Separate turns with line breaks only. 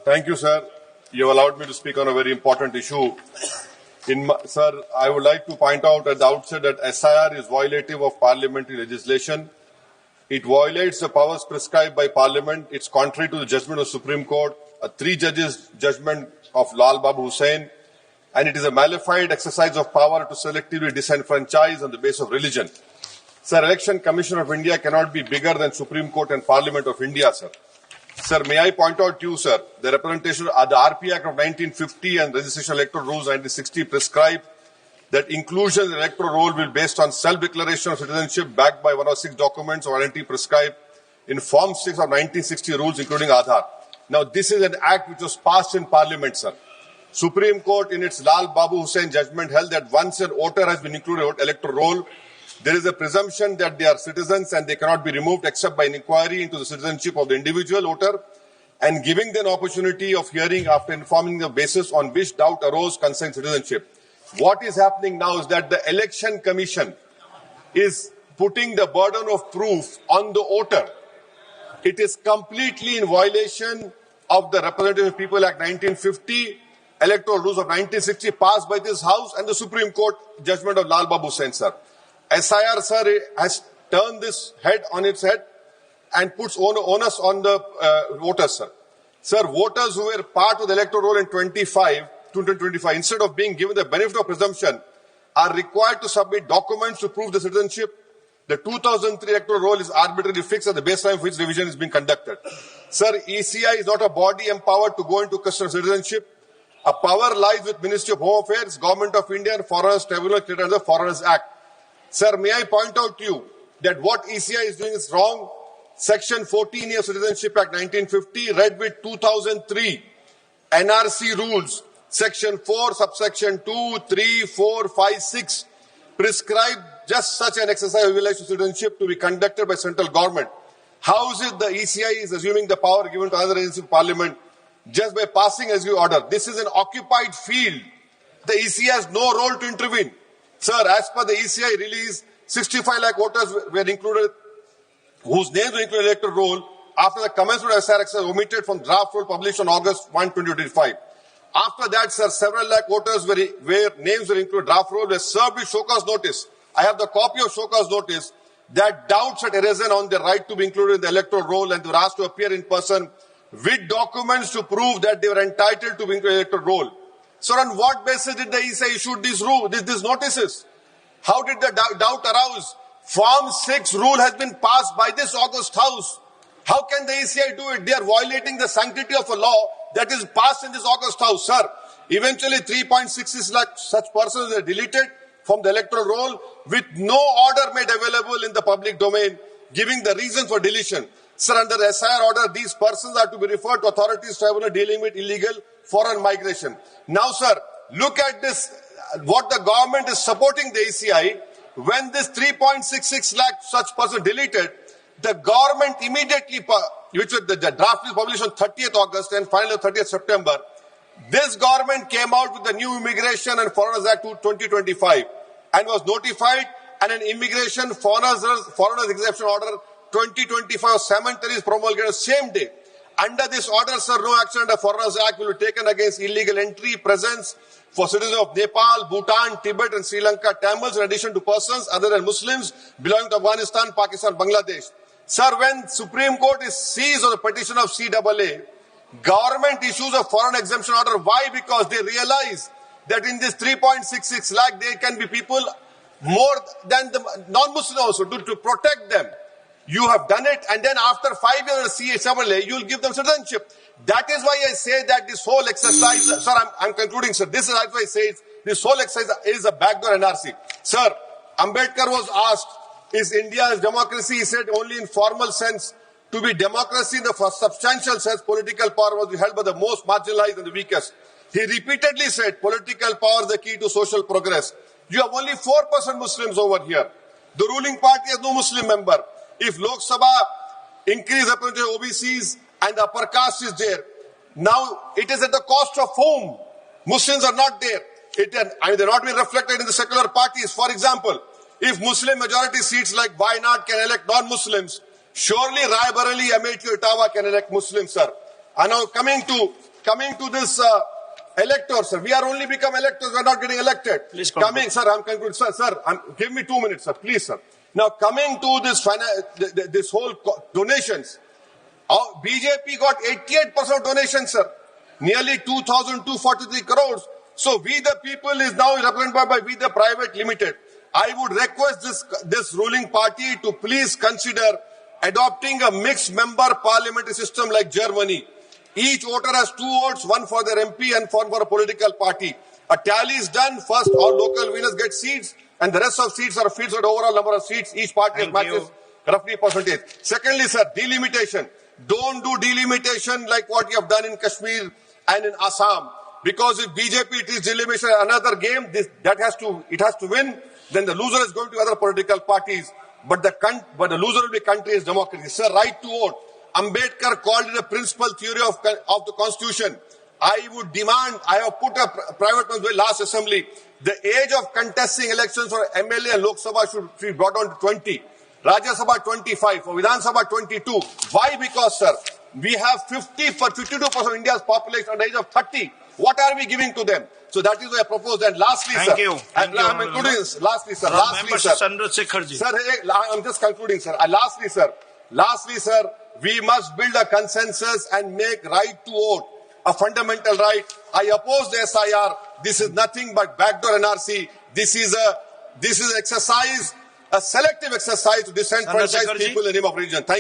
Thank you, sir. You have allowed me to speak on a very important issue. Sir, I would like to point out at the outset that SIR is violative of parliamentary legislation. It violates the powers prescribed by Parliament. It's contrary to the judgment of the Supreme Court, a 3 judges judgment of Lal Babu Hussain, and it is a malified exercise of power to selectively disenfranchise on the basis of religion. Sir, Election Commission of India cannot be bigger than Supreme Court and Parliament of India, sir. Sir, may I point out to you, sir, the representation of the RP Act of 1950 and Registration Electoral Rules 1960 prescribe that inclusion in the electoral roll will be based on self-declaration of citizenship backed by 106 documents or entity prescribed in Form 6 of 1960 rules, including Aadhaar. Now, this is an act which was passed in Parliament, sir. Supreme Court, in its Lal Babu Hussain judgment, held that once an voter has been included in the electoral roll, there is a presumption that they are citizens and they cannot be removed except by an inquiry into the citizenship of the individual voter and giving them an opportunity of hearing after informing the basis on which doubt arose concerning citizenship. What is happening now is that the Election Commission is putting the burden of proof on the voter. It is completely in violation of the Representative People Act 1950, Electoral Rules of 1960 passed by this House and the Supreme Court judgment of Lal Babu Hussain, sir. SIR, sir, has turned this head on its head and puts onus on the voters, sir. Sir, voters who were part of the electoral roll in 2025, instead of being given the benefit of presumption, are required to submit documents to prove the citizenship. The 2003 electoral roll is arbitrarily fixed at the baseline for which revision is being conducted. Sir, ECI is not a body empowered to go into question of citizenship. A power lies with Ministry of Home Affairs, Government of India, and Foreigners Tribunal created under the Foreigners Act. Sir, may I point out to you that what ECI is doing is wrong. Section 14 of Citizenship Act 1950, read with 2003 NRC rules, Section 4, subsection 2, 3, 4, 5, 6, prescribe just such an exercise of realized citizenship to be conducted by central government. How is it the ECI is assuming the power given to other agencies of Parliament just by passing as you order? This is an occupied field. The ECI has no role to intervene. Sir, as per the ECI release, 65 lakh voters were included, whose names were included in the electoral roll after the commencement of SIR exercise omitted from draft roll published on August 1, 2025. After that, sir, several lakh voters where names were included draft roll were served with show cause notice. I have the copy of show cause notice that doubts had arisen on their right to be included in the electoral roll and they were asked to appear in person with documents to prove that they were entitled to be included in the electoral roll. Sir, on what basis did the ECI issue these notices? How did the doubt arouse? Form 6 rule has been passed by this August House. How can the ECI do it? They are violating the sanctity of a law that is passed in this August House, sir. Eventually, 3.66 lakh such persons were deleted from the electoral roll with no order made available in the public domain, giving the reason for deletion. Sir, under the SIR order, these persons are to be referred to authorities tribunal dealing with illegal foreign migration. Now, sir, look at this, what the government is supporting the ECI. When this 3.66 lakh such person deleted, the government immediately, which the draft is published on 30th August and finally 30th September, this government came out with the new Immigration and Foreigners Act 2025 and was notified, and an Immigration Foreigners Exemption Order 2025 cemetery is promulgated the same day. Under this order, sir, no action under Foreigners Act will be taken against illegal entry, presence for citizens of Nepal, Bhutan, Tibet and Sri Lanka, Tamils, in addition to persons other than Muslims belonging to Afghanistan, Pakistan, Bangladesh. Sir, when Supreme Court is seized on the petition of CAA, government issues a foreign exemption order. Why? Because they realize that in this 3.66 lakh, there can be people more than the non-Muslim also to protect them. You have done it, and then after 5 years CAA, you will give them citizenship. That is why I say that this whole exercise, sir, I'm concluding, sir. This is why I say this whole exercise is a backdoor NRC. Sir, Ambedkar was asked, is India's democracy? He said only in formal sense. To be democracy in the substantial sense, political power was held by the most marginalized and the weakest. He repeatedly said political power is the key to social progress. You have only 4% Muslims over here. The ruling party has no Muslim member. If Lok Sabha increase representation of OBCs and the upper caste is there, now it is at the cost of whom? Muslims are not there. They're not being reflected in the secular parties. For example, if Muslim majority seats like Wayanad can elect non-Muslims, surely Rai Bareli, Amethi, Ottawa can elect Muslims, sir. And now coming to coming to this electors, sir. We are only become electors. We are not getting elected.
Please conclude.
Coming, sir. I'm concluding, sir. Give me 2 minutes, sir. Please, sir. Now, coming to this whole donations, BJP got 88% of donations, sir. Nearly 2,243 crores. So we the people is now represented by We the Private Limited. I would request this ruling party to please consider adopting a mixed member parliamentary system like Germany. Each voter has 2 votes, one for their MP and one for a political party. A tally is done. First, all local winners get seats, and the rest of seats are filled with the overall number of seats. Each party matches roughly percentage. Secondly, sir, delimitation. Don't do delimitation like what you have done in Kashmir and in Assam. Because if BJP is delimitation another game, it has to win. Then the loser is going to other political parties. But the loser will be country's democracy. Sir, right to vote. Ambedkar called it a principal theory of the constitution. I would demand, I have put a private bill last assembly, the age of contesting elections for MLA and Lok Sabha should be brought down to 20. Rajya Sabha 25, for Vidhan Sabha 22. Why? Because, sir, we have 52% of India's population at the age of 30. What are we giving to them? So that is what I propose. And lastly,
Thank you.
I'm including this. Lastly, sir. Sir, I'm just concluding, sir. Lastly, sir, we must build a consensus and make right to vote a fundamental right. I oppose the SIR. This is nothing but backdoor NRC. This is an exercise, a selective exercise to disenfranchise people in the name of religion. Thank you.